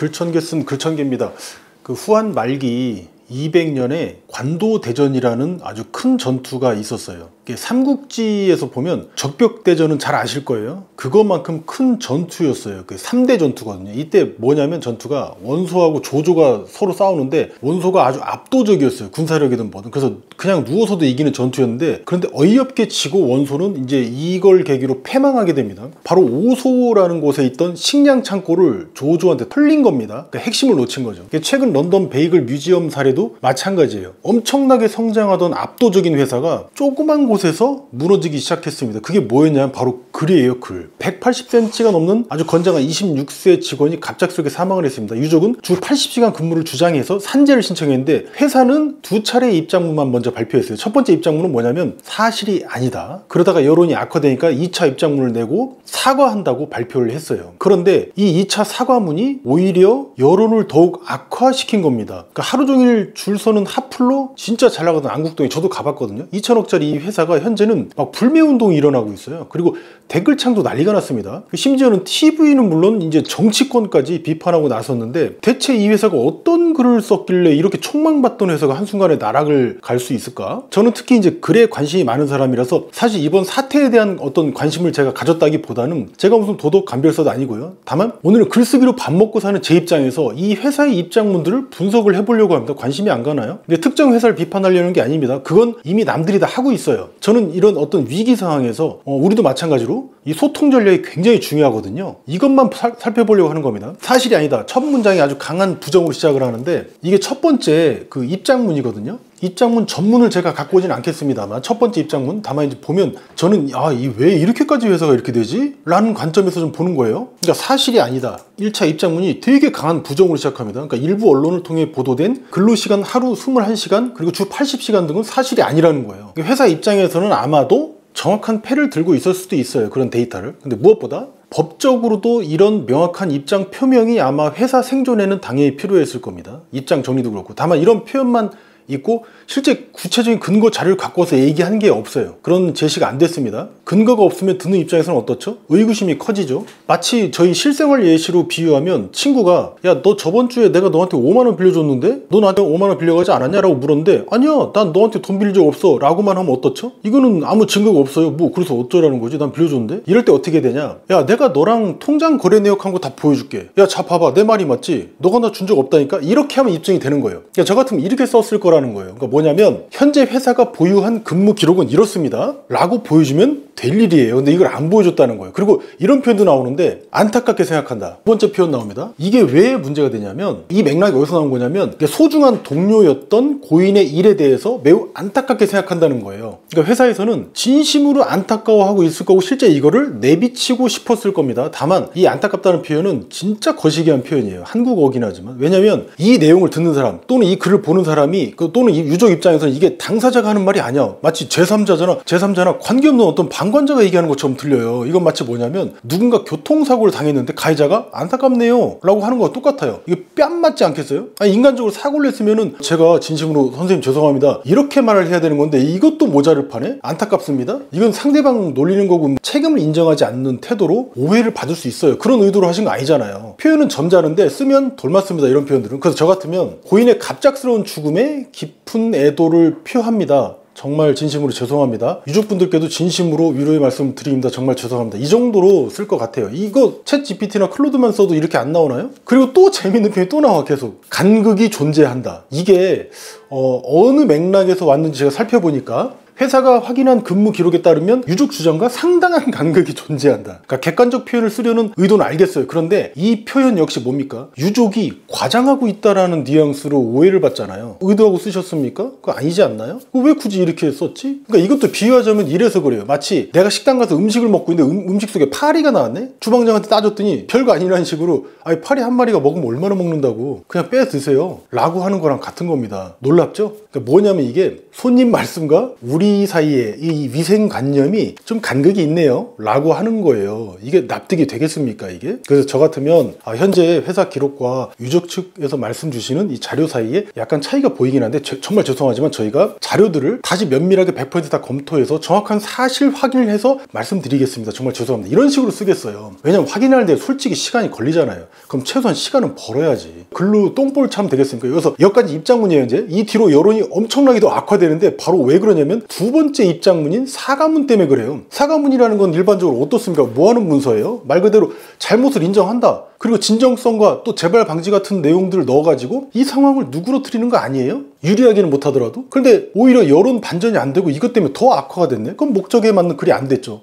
글천개 쓴 글천개입니다. 그 후한 말기 200년에 관도대전이라는 아주 큰 전투가 있었어요. 삼국지에서 보면 적벽대전은 잘 아실 거예요. 그것만큼 큰 전투였어요. 그 3대 전투거든요. 이때 뭐냐면 전투가 원소하고 조조가 서로 싸우는데 원소가 아주 압도적이었어요. 군사력이든 뭐든. 그래서 그냥 누워서도 이기는 전투였는데, 그런데 어이없게 지고 원소는 이제 이걸 계기로 패망하게 됩니다. 바로 오소라는 곳에 있던 식량 창고를 조조한테 털린 겁니다. 그러니까 핵심을 놓친 거죠. 최근 런던 베이글 뮤지엄 사례도 마찬가지예요. 엄청나게 성장하던 압도적인 회사가 조그만 곳에서 무너지기 시작했습니다. 그게 뭐였냐면 바로 글이에요. 글. 180cm가 넘는 아주 건장한 26세 직원이 갑작스럽게 사망을 했습니다. 유족은 주 80시간 근무를 주장해서 산재를 신청했는데 회사는 두 차례의 입장문만 먼저 발표했어요. 첫 번째 입장문은 뭐냐면 사실이 아니다. 그러다가 여론이 악화되니까 2차 입장문을 내고 사과한다고 발표를 했어요. 그런데 이 2차 사과문이 오히려 여론을 더욱 악화시킨 겁니다. 그러니까 하루 종일 줄 서는 핫플로 진짜 잘 나가던 안국동에 저도 가봤거든요. 2천억짜리 이 회사가 현재는 막 불매운동이 일어나고 있어요. 그리고 댓글창도 난리가 났습니다. 심지어는 TV는 물론 이제 정치권까지 비판하고 나섰는데, 대체 이 회사가 어떤 글을 썼길래 이렇게 촉망받던 회사가 한순간에 나락을 갈 수 있을까? 저는 특히 이제 글에 관심이 많은 사람이라서 사실 이번 사태에 대한 어떤 관심을 제가 가졌다기보다는 제가 무슨 도덕 감별사도 아니고요. 다만 오늘은 글쓰기로 밥 먹고 사는 제 입장에서 이 회사의 입장문들을 분석을 해보려고 합니다. 관심이 안 가나요? 근데 특정 회사를 비판하려는 게 아닙니다. 그건 이미 남들이 다 하고 있어요. 저는 이런 어떤 위기 상황에서 우리도 마찬가지로 이 소통 전략이 굉장히 중요하거든요. 이것만 살펴보려고 하는 겁니다. 사실이 아니다. 첫 문장이 아주 강한 부정으로 시작을 하는데, 이게 첫 번째 그 입장문이거든요. 입장문 전문을 제가 갖고 오진 않겠습니다만 첫 번째 입장문, 다만 이제 보면 저는 왜 이렇게까지 회사가 이렇게 되지? 라는 관점에서 좀 보는 거예요. 그러니까 사실이 아니다. 1차 입장문이 되게 강한 부정으로 시작합니다. 그러니까 일부 언론을 통해 보도된 근로시간 하루 21시간 그리고 주 80시간 등은 사실이 아니라는 거예요. 그러니까 회사 입장에서는 아마도 정확한 패를 들고 있을 수도 있어요. 그런 데이터를. 근데 무엇보다 법적으로도 이런 명확한 입장 표명이 아마 회사 생존에는 당연히 필요했을 겁니다. 입장 정리도 그렇고. 다만 이런 표현만 있고 실제 구체적인 근거 자료를 갖고 와서 얘기한 게 없어요. 그런 제시가 안 됐습니다. 근거가 없으면 듣는 입장에서는 어떻죠? 의구심이 커지죠. 마치 저희 실생활 예시로 비유하면 친구가 야, 너 저번 주에 내가 너한테 5만 원 빌려줬는데 너 나한테 5만 원 빌려가지 않았냐? 라고 물었는데 아니야, 난 너한테 돈 빌린 적 없어 라고만 하면 어떻죠? 이거는 아무 증거가 없어요. 뭐 그래서 어쩌라는 거지? 난 빌려줬는데? 이럴 때 어떻게 되냐? 야, 내가 너랑 통장 거래 내역한 거 다 보여줄게. 야, 자 봐봐, 내 말이 맞지? 너가 나 준 적 없다니까? 이렇게 하면 입증이 되는 거예요. 그러니까 저 같으면 이렇게 썼을 거라는 거예요. 그러니까 뭐냐면 현재 회사가 보유한 근무 기록은 이렇습니다 라고 보여주면 될 일이에요. 근데 이걸 안 보여줬다는 거예요. 그리고 이런 표현도 나오는데 안타깝게 생각한다. 두 번째 표현 나옵니다. 이게 왜 문제가 되냐면 이 맥락이 어디서 나온 거냐면 소중한 동료였던 고인의 일에 대해서 매우 안타깝게 생각한다는 거예요. 그러니까 회사에서는 진심으로 안타까워하고 있을 거고 실제 이거를 내비치고 싶었을 겁니다. 다만 이 안타깝다는 표현은 진짜 거시기한 표현이에요. 한국어긴 하지만. 왜냐면 이 내용을 듣는 사람 또는 이 글을 보는 사람이 또는 이 유족 입장에서는 이게 당사자가 하는 말이 아니야. 마치 제3자나 관계없는 어떤 방관자가 얘기하는 것처럼 들려요. 이건 마치 뭐냐면 누군가 교통사고를 당했는데 가해자가 안타깝네요 라고 하는 거와 똑같아요. 이게 뺨 맞지 않겠어요? 아니, 인간적으로 사고를 했으면은 제가 진심으로 선생님 죄송합니다 이렇게 말을 해야 되는 건데 이것도 모자를 파네? 안타깝습니다. 이건 상대방 놀리는 거고 책임을 인정하지 않는 태도로 오해를 받을 수 있어요. 그런 의도로 하신 거 아니잖아요. 표현은 점잖은데 쓰면 돌맞습니다. 이런 표현들은. 그래서 저 같으면 고인의 갑작스러운 죽음에 깊은 애도를 표합니다. 정말 진심으로 죄송합니다. 유족분들께도 진심으로 위로의 말씀 드립니다. 정말 죄송합니다. 이 정도로 쓸 것 같아요. 이거 챗 GPT나 클로드만 써도 이렇게 안 나오나요? 그리고 또 재밌는 표현이 또 나와. 계속 간극이 존재한다. 이게 어느 맥락에서 왔는지 제가 살펴보니까 회사가 확인한 근무 기록에 따르면 유족 주장과 상당한 간극이 존재한다. 그러니까 객관적 표현을 쓰려는 의도는 알겠어요. 그런데 이 표현 역시 뭡니까? 유족이 과장하고 있다라는 뉘앙스로 오해를 받잖아요. 의도하고 쓰셨습니까? 그거 아니지 않나요? 왜 굳이 이렇게 썼지? 그러니까 이것도 비유하자면 이래서 그래요. 마치 내가 식당 가서 음식을 먹고 있는데 음식 속에 파리가 나왔네? 주방장한테 따졌더니 별거 아니라는 식으로 아니 파리 한 마리가 먹으면 얼마나 먹는다고 그냥 빼 드세요 라고 하는 거랑 같은 겁니다. 놀랍죠? 그러니까 뭐냐면 이게 손님 말씀과 우리 우리 사이에 이 위생관념이 좀 간극이 있네요 라고 하는 거예요. 이게 납득이 되겠습니까 이게? 그래서 저 같으면 현재 회사 기록과 유족 측에서 말씀 주시는 이 자료 사이에 약간 차이가 보이긴 한데 정말 죄송하지만 저희가 자료들을 다시 면밀하게 100% 다 검토해서 정확한 사실 확인을 해서 말씀드리겠습니다. 정말 죄송합니다. 이런 식으로 쓰겠어요. 왜냐면 확인하는데 솔직히 시간이 걸리잖아요. 그럼 최소한 시간은 벌어야지. 글로 똥볼 차면 되겠습니까? 여기서 여기까지 입장문이에요. 이제 이 뒤로 여론이 엄청나게 더 악화되는데 바로 왜 그러냐면 두 번째 입장문인 사과문 때문에 그래요. 사과문이라는 건 일반적으로 어떻습니까? 뭐 하는 문서예요? 말 그대로 잘못을 인정한다. 그리고 진정성과 또 재발 방지 같은 내용들을 넣어가지고 이 상황을 누그러뜨리는 거 아니에요? 유리하게는 못하더라도. 그런데 오히려 여론 반전이 안 되고 이것 때문에 더 악화가 됐네? 그럼 목적에 맞는 글이 안 됐죠.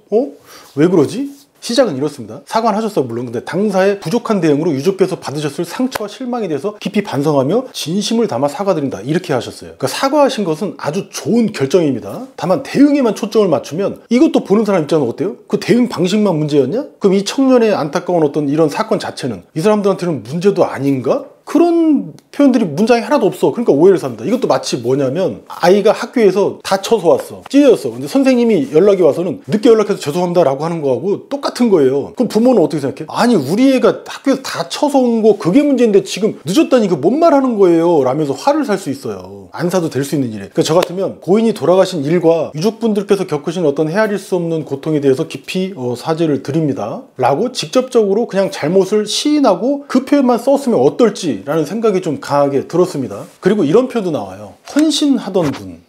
왜 그러지? 시작은 이렇습니다. 사과는 하셨어요 물론. 근데 당사의 부족한 대응으로 유족께서 받으셨을 상처와 실망에 대해서 깊이 반성하며 진심을 담아 사과드린다 이렇게 하셨어요. 그러니까 사과하신 것은 아주 좋은 결정입니다. 다만 대응에만 초점을 맞추면 이것도 보는 사람 입장은 어때요? 그 대응 방식만 문제였냐? 그럼 이 청년의 안타까운 어떤 이런 사건 자체는 이 사람들한테는 문제도 아닌가? 그런 표현들이 문장이 하나도 없어. 그러니까 오해를 삽니다. 이것도 마치 뭐냐면 아이가 학교에서 다쳐서 왔어. 찢어졌어. 근데 선생님이 연락이 와서는 늦게 연락해서 죄송합니다 라고 하는 거하고 똑같은 거예요. 그럼 부모는 어떻게 생각해? 아니 우리 애가 학교에서 다쳐서 온 거 그게 문제인데 지금 늦었다니 그 뭔 말하는 거예요 라면서 화를 살 수 있어요. 안 사도 될 수 있는 일에. 그러니까 저 같으면 고인이 돌아가신 일과 유족분들께서 겪으신 어떤 헤아릴 수 없는 고통에 대해서 깊이 사죄를 드립니다 라고 직접적으로 그냥 잘못을 시인하고 그 표현만 썼으면 어떨지 라는 생각이 좀 강하게 들었습니다. 그리고 이런 표현도 나와요. 헌신하던 분.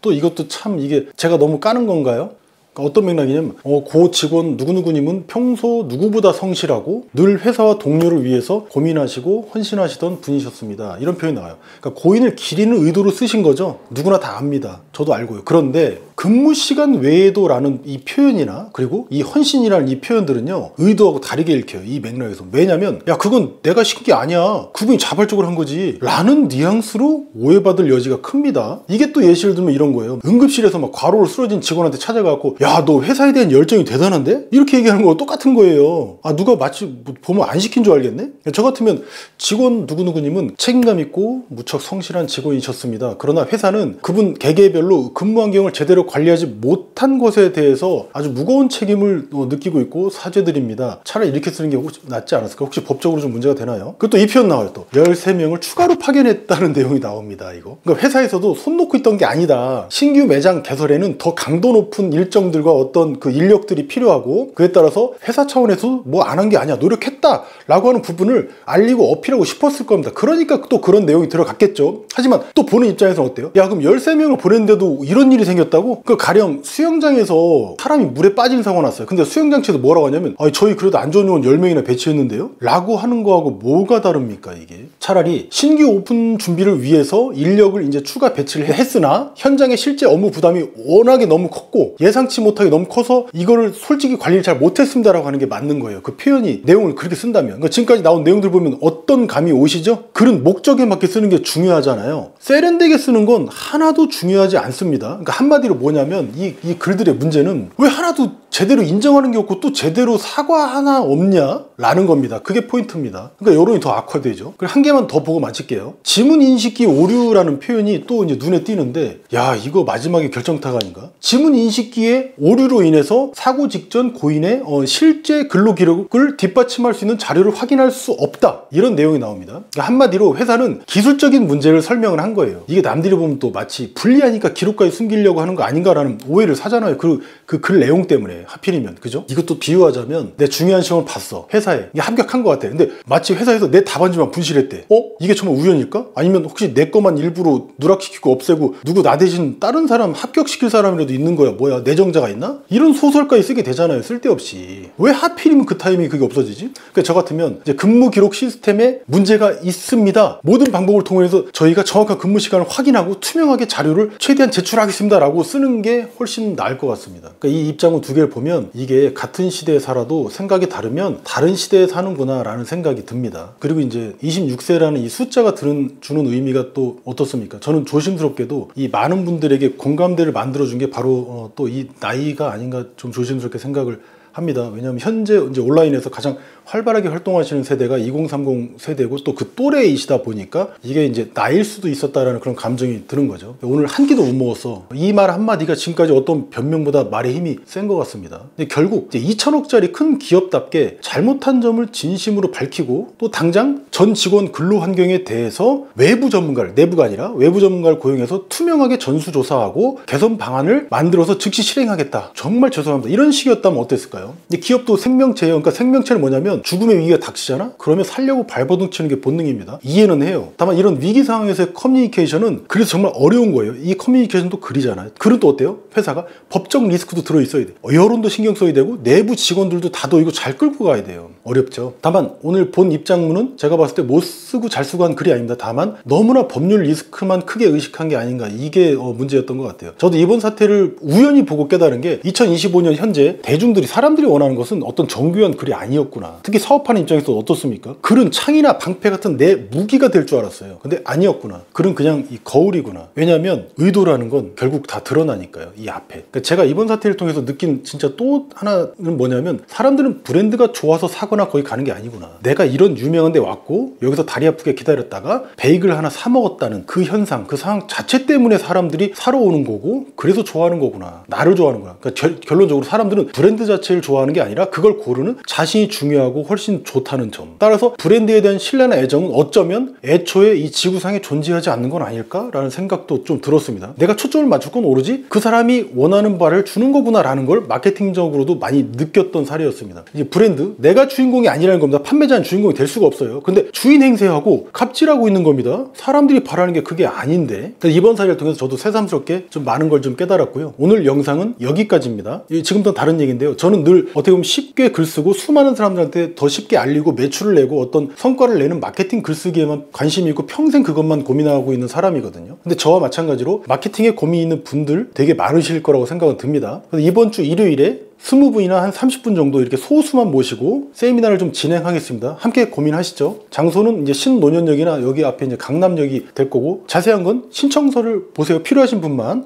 또 이것도 참 이게 제가 너무 까는 건가요? 어떤 맥락이냐면 고 직원 누구누구님은 평소 누구보다 성실하고 늘 회사와 동료를 위해서 고민하시고 헌신하시던 분이셨습니다. 이런 표현이 나와요. 그러니까 고인을 기리는 의도로 쓰신 거죠. 누구나 다 압니다. 저도 알고요. 그런데 근무 시간 외에도 라는 이 표현이나 그리고 이 헌신이라는 이 표현들은요 의도하고 다르게 읽혀요. 이 맥락에서. 왜냐면 야 그건 내가 시킨 게 아니야. 그분이 자발적으로 한 거지 라는 뉘앙스로 오해받을 여지가 큽니다. 이게 또 예시를 들면 이런 거예요. 응급실에서 막 과로로 쓰러진 직원한테 찾아가고 야 너 회사에 대한 열정이 대단한데? 이렇게 얘기하는 거랑 똑같은 거예요. 누가 마치 보면 안 시킨 줄 알겠네? 저 같으면 직원 누구누구님은 책임감 있고 무척 성실한 직원이셨습니다. 그러나 회사는 그분 개개별로 근무 환경을 제대로 관리하지 못한 것에 대해서 아주 무거운 책임을 느끼고 있고 사죄드립니다. 차라리 이렇게 쓰는 게 혹시 낫지 않았을까? 혹시 법적으로 좀 문제가 되나요? 그것도 이 표현 나와요. 또 13명을 추가로 파견했다는 내용이 나옵니다. 이거. 그러니까 회사에서도 손 놓고 있던 게 아니다. 신규 매장 개설에는 더 강도 높은 일정 들과 어떤 그 인력들이 필요하고 그에 따라서 회사 차원에서 뭐 안 한 게 아니야 노력했다 라고 하는 부분을 알리고 어필하고 싶었을 겁니다. 그러니까 또 그런 내용이 들어갔겠죠. 하지만 또 보는 입장에서는 어때요? 야 그럼 13명을 보냈는데도 이런 일이 생겼다고? 그 가령 수영장에서 사람이 물에 빠진 사고가 났어요. 근데 수영장 측에서 뭐라고 하냐면 저희 그래도 안전 요원 10명이나 배치했는데요? 라고 하는 거하고 뭐가 다릅니까 이게? 차라리 신규 오픈 준비를 위해서 인력을 이제 추가 배치를 했으나 현장의 실제 업무 부담이 워낙에 너무 컸고 예상치 못하게 너무 커서 이거를 솔직히 관리를 잘 못했습니다라고 하는 게 맞는 거예요. 그 표현이 내용을 그렇게 쓴다면. 그러니까 지금까지 나온 내용들 보면 어떤 감이 오시죠? 글은 목적에 맞게 쓰는 게 중요하잖아요. 세련되게 쓰는 건 하나도 중요하지 않습니다. 그러니까 한마디로 뭐냐면 이 글들의 문제는 왜 하나도 제대로 인정하는 게 없고 또 제대로 사과 하나 없냐? 라는 겁니다. 그게 포인트입니다. 그러니까 여론이 더 악화되죠. 그리고 한 개만 더 보고 마칠게요. 지문인식기 오류라는 표현이 또 이제 눈에 띄는데 야 이거 마지막에 결정타가 아닌가? 지문인식기의 오류로 인해서 사고 직전 고인의 실제 근로 기록을 뒷받침할 수 있는 자료를 확인할 수 없다. 이런 내용이 나옵니다. 그러니까 한마디로 회사는 기술적인 문제를 설명을 한 거예요. 이게 남들이 보면 또 마치 불리하니까 기록까지 숨기려고 하는 거 아닌가라는 오해를 사잖아요. 그 글 내용 때문에 하필이면. 그죠? 이것도 비유하자면 내 중요한 시험을 봤어. 회사에. 이게 합격한 것 같아. 근데 마치 회사에서 내 답안지만 분실했대. 이게 정말 우연일까? 아니면 혹시 내 거만 일부러 누락시키고 없애고 누구 나 대신 다른 사람 합격시킬 사람이라도 있는 거야. 뭐야? 내정자가 있나? 이런 소설까지 쓰게 되잖아요. 쓸데없이. 왜 하필이면 그 타이밍에 그게 없어지지? 그러니까 저 같으면 이제 근무 기록 시스템에 문제가 있습니다. 모든 방법을 통해서 저희가 정확한 근무 시간을 확인하고 투명하게 자료를 최대한 제출하겠습니다. 라고 쓰는 게 훨씬 나을 것 같습니다. 그러니까 이 입장문 두 개를 보면 이게 같은 시대에 살아도 생각이 다르면 다른 시대에 사는구나 라는 생각이 듭니다. 그리고 이제 26세라는 이 숫자가 주는 의미가 또 어떻습니까? 저는 조심스럽게도 이 많은 분들에게 공감대를 만들어준 게 바로 또 이 나이가 아닌가 좀 조심스럽게 생각을 합니다. 왜냐하면 현재 이제 온라인에서 가장 활발하게 활동하시는 세대가 2030 세대고 또 그 또래이시다 보니까 이게 이제 나일 수도 있었다라는 그런 감정이 드는 거죠. 오늘 한 끼도 못 먹었어. 이 말 한마디가 지금까지 어떤 변명보다 말의 힘이 센 것 같습니다. 근데 결국 이제 2천억짜리 큰 기업답게 잘못한 점을 진심으로 밝히고 또 당장 전 직원 근로 환경에 대해서 외부 전문가를, 내부가 아니라 외부 전문가를 고용해서 투명하게 전수조사하고 개선 방안을 만들어서 즉시 실행하겠다. 정말 죄송합니다. 이런 식이었다면 어땠을까요? 근데 기업도 생명체예요. 그러니까 생명체는 뭐냐면 죽음의 위기가 닥치잖아? 그러면 살려고 발버둥 치는 게 본능입니다. 이해는 해요. 다만 이런 위기 상황에서의 커뮤니케이션은 그래서 정말 어려운 거예요. 이 커뮤니케이션도 글이잖아요. 글은 또 어때요? 회사가 법적 리스크도 들어있어야 돼. 여론도 신경 써야 되고 내부 직원들도 다도이고 잘 끌고 가야 돼요. 어렵죠. 다만 오늘 본 입장문은 제가 봤을 때 못 쓰고 잘 쓰고 한 글이 아닙니다. 다만 너무나 법률 리스크만 크게 의식한 게 아닌가, 이게 문제였던 것 같아요. 저도 이번 사태를 우연히 보고 깨달은 게 2025년 현재 대중들이, 사람들이 원하는 것은 어떤 정교한 글이 아니었구나. 특히 사업하는 입장에서 어떻습니까? 글은 창이나 방패 같은 내 무기가 될 줄 알았어요. 근데 아니었구나. 글은 그냥 이 거울이구나. 왜냐하면 의도라는 건 결국 다 드러나니까요. 이 앞에. 그러니까 제가 이번 사태를 통해서 느낀 진짜 또 하나는 뭐냐면, 사람들은 브랜드가 좋아서 사거나 거기 가는 게 아니구나. 내가 이런 유명한 데 왔고 여기서 다리 아프게 기다렸다가 베이글 하나 사 먹었다는 그 현상, 그 상황 자체 때문에 사람들이 사러 오는 거고, 그래서 좋아하는 거구나. 나를 좋아하는구나. 그러니까 결론적으로 사람들은 브랜드 자체를 좋아하는 게 아니라 그걸 고르는 자신이 중요하고 훨씬 좋다는 점. 따라서 브랜드에 대한 신뢰나 애정은 어쩌면 애초에 이 지구상에 존재하지 않는 건 아닐까라는 생각도 좀 들었습니다. 내가 초점을 맞출 건 오로지 그 사람이 원하는 바를 주는 거구나라는 걸 마케팅적으로도 많이 느꼈던 사례였습니다. 이제 브랜드, 내가 주인공이 아니라는 겁니다. 판매자는 주인공이 될 수가 없어요. 근데 주인 행세하고 갑질하고 있는 겁니다. 사람들이 바라는 게 그게 아닌데. 이번 사례를 통해서 저도 새삼스럽게 좀 많은 걸 좀 깨달았고요. 오늘 영상은 여기까지입니다. 지금부터 다른 얘기인데요. 저는 늘 어떻게 보면 쉽게 글 쓰고 수많은 사람들한테 더 쉽게 알리고 매출을 내고 어떤 성과를 내는 마케팅 글쓰기에만 관심이 있고 평생 그것만 고민하고 있는 사람이거든요. 근데 저와 마찬가지로 마케팅에 고민이 있는 분들 되게 많으실 거라고 생각은 듭니다. 그래서 이번 주 일요일에 20분이나 한 30분 정도 이렇게 소수만 모시고 세미나를 좀 진행하겠습니다. 함께 고민하시죠. 장소는 이제 신논현역이나 여기 앞에 이제 강남역이 될 거고, 자세한 건 신청서를 보세요. 필요하신 분만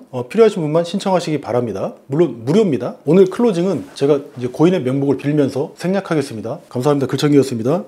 신청하시기 바랍니다. 물론 무료입니다. 오늘 클로징은 제가 이제 고인의 명복을 빌면서 생략하겠습니다. 감사합니다. 글청기였습니다.